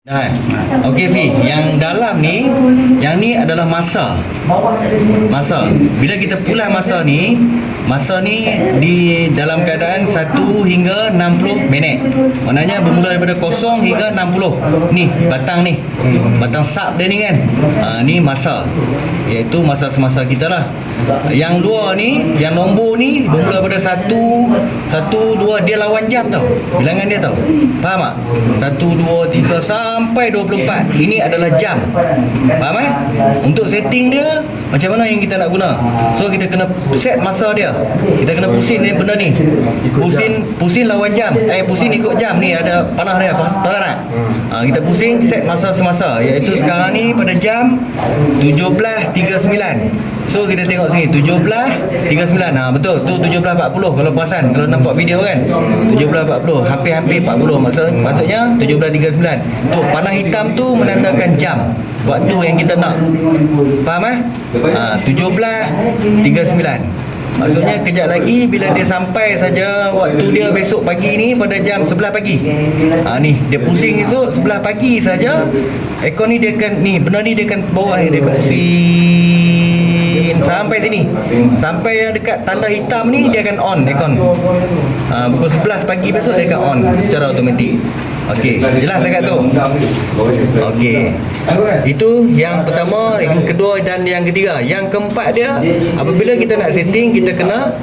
Nah, okey Fi, yang dalam ni, yang ni adalah masa. Masa. Bila kita pula masa ni di dalam keadaan 1 hingga 60 minit. Maknanya bermula daripada 0 hingga 60. Ni batang ni. Batang sub dia ni kan. Ni masa. Iaitu masa semasa kita lah. Yang luar ni, yang nombor ni bermula daripada 1, 2, dia lawan jam tau. Bilangan dia tau. Faham tak? 1, 2, 3 sampai 24. Ini adalah jam. Faham eh? Untuk setting dia macam mana yang kita nak guna. So kita kena set masa dia. Kita kena pusing ni benda ni. Pusing lawan jam. Pusing ikut jam ni, ada panah dia. Panah tak? Kita pusing set masa semasa, iaitu sekarang ni pada jam 17.39. So kita tengok sini 17.39. Betul tu 17.40 kalau perasan, kalau nampak video kan 17.40, hampir 40. Maksudnya 17.39. Tu panah hitam tu menandakan jam, waktu yang kita nak. Faham 17.39. Maksudnya kejap lagi bila dia sampai saja waktu dia besok pagi ni pada jam 11 pagi. Ni dia pusing esok 11 pagi saja. Ekor ni dia akan benda ni dia akan bawah ni, dia akan pusing sampai sini. Sampai yang dekat tanda hitam ni dia akan on aircon. Pukul 11 pagi besok dia akan on secara automatik. Okey, jelas dekat tu. Okey. Itu yang pertama, yang kedua dan yang ketiga. Yang keempat dia, apabila kita nak setting, kita kena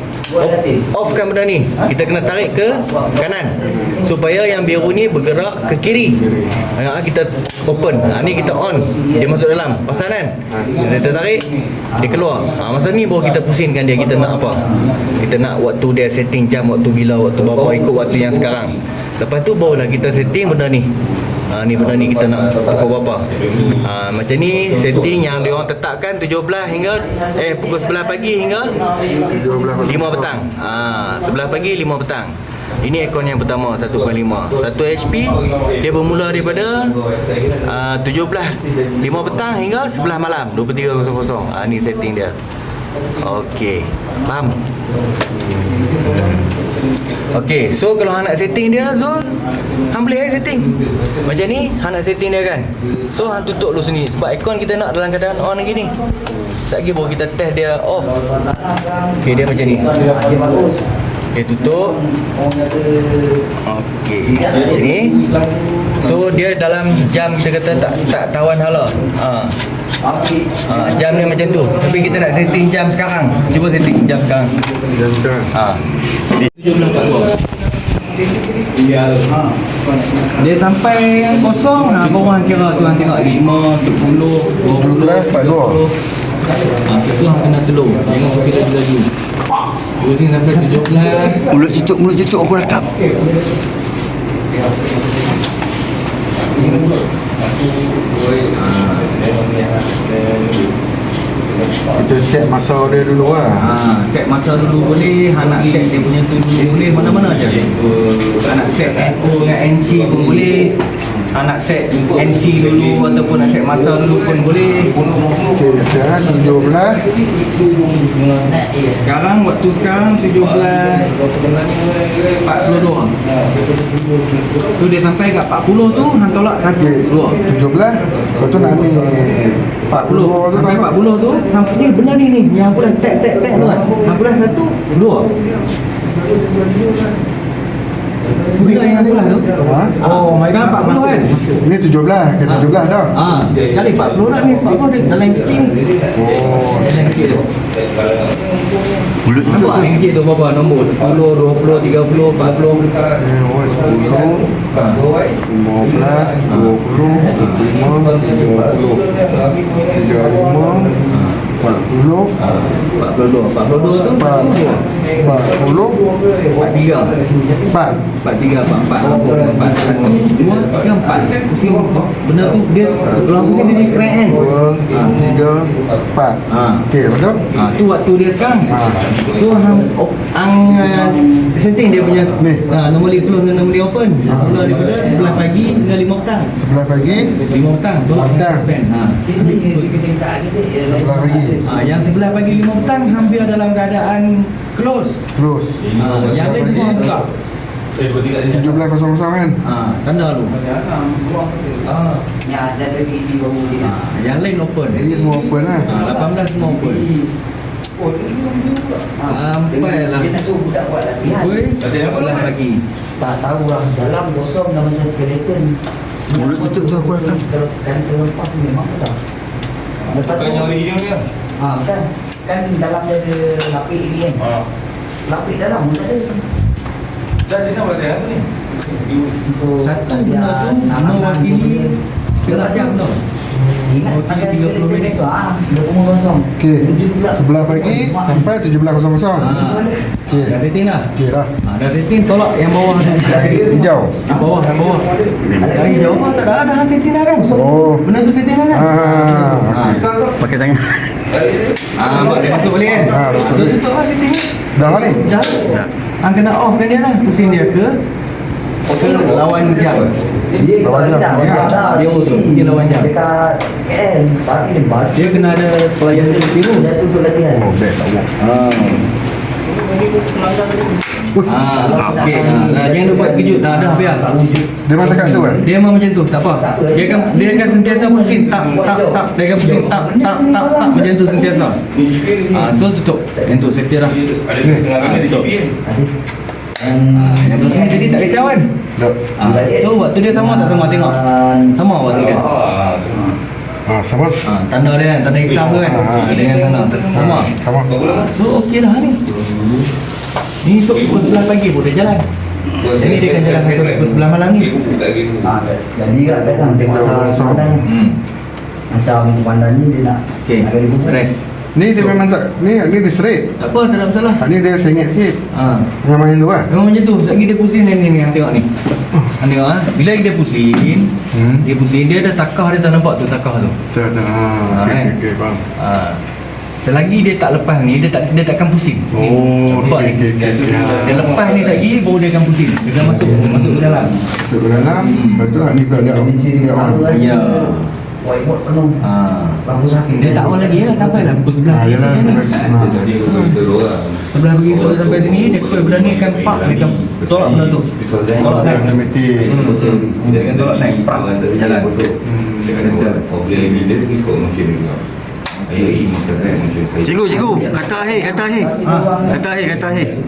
offkan benda ni. Kita kena tarik ke kanan supaya yang biru ni bergerak ke kiri. Kita open. Ni kita on, dia masuk dalam. Pasal kan? Kita tarik, dia keluar. Masa ni baru kita pusingkan dia, kita nak apa. Kita nak waktu dia setting jam, waktu bila, waktu berapa, ikut waktu yang sekarang. Lepas tu barulah kita setting benda ni. Ni benda ni kita nak pukul berapa. Macam ni setting yang dia orang tetapkan 17 hingga pukul 11 pagi hingga 5 petang. 11 pagi 5 petang. Ini aircon yang pertama 1.5. 1 HP dia bermula daripada 17.5 petang hingga 11 malam 23.00. Ni setting dia. Okey, faham? Okey, so kalau hang nak setting dia, Zul, hang boleh setting. Macam ni, hang nak setting dia kan. So hang tutup dulu sini sebab aircon kita nak dalam keadaan on lagi ni. Sekejap lagi baru kita test dia off. Okey, dia macam ni. Dia tutup. Okey, macam ni. So dia dalam jam kita kata tak tawan hala. Jam dia macam tu. Tapi kita nak setting jam sekarang. Cuba setting jam sekarang. Jam sekarang. 17.40. Dia sampai kosong. Baru hang kira tu, hang tengok 5, 10, 20, 40. Tu hang kena slow. Jangan pusing laju-laju. Pusing sampai 17. Mulut tutup aku rakam. Kita set masa dia dulu lah. Set masa dulu boleh, hang nak set dia punya tu dulu boleh, mana-mana je. Hang nak set echo dengan NC pun boleh. Hang nak set NC dulu ataupun nak set masa dulu pun boleh. Okey, sekarang 17. Sekarang waktu sekarang 17.42. So dia sampai kat 40 tu hang tolak 1, 2. 17. Lepas tu nak ambil 40 sampai 40 tu hang punya benda ni yang pula tag tu kan. Hang pula 1, 2. Bila yang pula tu? Oh my god, 40 kan? Ini 17, ke 17 dah. Cari 40 dah ni, 40 dia dalam kecil. Dalam kecil tu. Mulut Nampak yang kecil tu berapa nombor? 10, 20, 30, 40. 10, 15, 20, 25, 30, 35, 40, 42 tu 40, 43 4. 43, 44, 44, 2, 3, 4. Pusing benda tu dia kalau pusing dia ni crack kan. 2, 3, 4. Okey, betul? Tu waktu dia sekarang. So hang setting dia punya normally close dan normally open. Mula daripada 11 pagi hingga 5 petang. 11 pagi, 5 petang. Tolak petang. 11 pagi. Yang 11 pagi 5 petang hampir dalam keadaan close. Terus. Yang lain semua buka. 17.00 kan? Tanda tu. Ya, jatuh TV baru dia. Yang lain open. Jadi semua open lah. 18 semua open. Sampailah. Dia tak suruh budak buat latihan. Oi, sebelah pagi. Tak tahu lah, dalam kosong dah macam skeleton. Mulut tutup tu aku rasa. Kalau sekali terlepas memang tak. Lepas tu bukan. Kan dalam dia ada lapik ni kan. Lapik dalam pun tak ada. Untuk Satu benda tu latihan, mewakili setengah jam tau. Ingat Mewakili pakai 30 minit. tu ah, 20.00. Okey. Sebelah pagi sampai 17.00. Okey. Dah setting dah. Okey dah. Dah setting, tolak yang bawah tu. Hijau. Yang bawah. Dari jauh tak dah setting dah kan? Oh. Benda tu setting dah kan? Pakai tangan. Mak dia masuk balik kan? betul. So tutup lah setting ni. Dah ni. Dah. Kena off kan dia lah. Pusing dia ke lawan jam. Dia Lawan jam. Dia tu, mesti lawan jam. Dekat KL, tapi dia balik. Dia kena ada pelayan biru. Dia tutup latihan. Oh, beg tak buat. Okey. Jangan buat kejut. Dah biar. Dia memang tekan tu kan? Dia memang macam tu, tak apa. Dia akan sentiasa pusing tak. Dia akan pusing tak macam tu sentiasa. So tutup. Yang tu settle dah. Tutup. Yang tu sini tadi tak kacau kan? Tak. So waktu dia sama tak sama tengok? Sama waktu dia. Sama. Tanda dia kan, tanda hitam tu kan. Dengan sana. Sama. Sama. So okey dah ni. Ni untuk pukul 11 pagi pun dia jalan. Jadi dia akan jalan sampai pukul 11 malam ni. Jadi kat dalam tengok pandang. Macam pandang ni dia nak Okey, nak kena buka. rest. Ni dia memang tak, ni dia straight. Tak apa, tak ada masalah. Ni dia sengit sikit. Dengan main tu kan? Memang macam tu. Sekejap lagi dia pusing ni hang tengok ni. Hang tengok bila dia pusing, dia ada takah dia tak nampak tu takah tu. Tak. kan? Okey, faham. Selagi dia tak lepas ni, dia takkan pusing. Oh, nampak ni. okey. Dia lepas ni lagi baru dia akan pusing. Dia akan masuk ke dalam. Masuk ke dalam. Lepas tu ni pula dia on. Di sini Dia on. baru Ya. whiteboard penuh. Lampu samping. Dia tak on lagi lah sampai lah pukul 11. Yalah. Sebelah begitu dia sampai sini, dia kepul benda ni akan pak, dia akan tolak benda tu. Tolak naik. Automatik. Dia akan tolak naik, pak, jalan. Cikgu, kata akhir.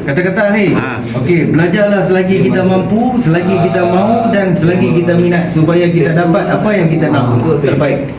Kata-kata akhir. Okey, belajarlah selagi kita mampu, selagi kita mahu dan selagi kita minat supaya kita dapat apa yang kita nak untuk terbaik.